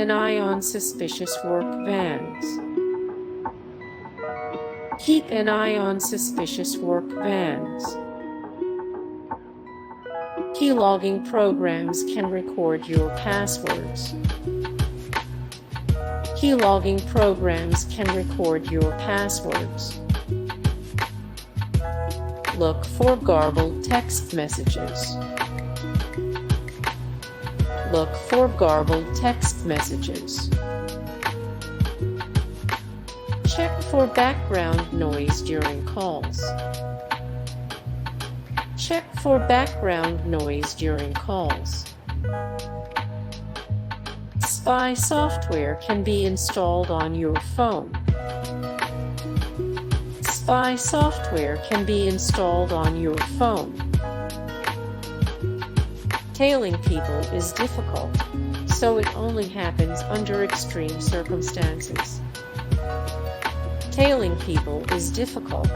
an eye on suspicious work vans. Keep an eye on suspicious work vans. Keylogging programs can record your passwords. Keylogging programs can record your passwords. Look for garbled text messages. Look for garbled text messages. Check for background noise during calls. Check for background noise during calls. Spy software can be installed on your phone. Spy software can be installed on your phone. Tailing people is difficult, so it only happens under extreme circumstances. Tailing people is difficult,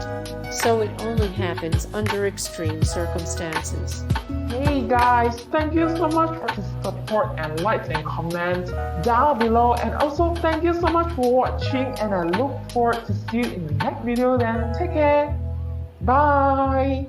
so it only happens under extreme circumstances. Hey guys, thank you so much for the support and likes and comments down below, and also thank you so much for watching, and I look forward to see you in the next video. Then take care, bye.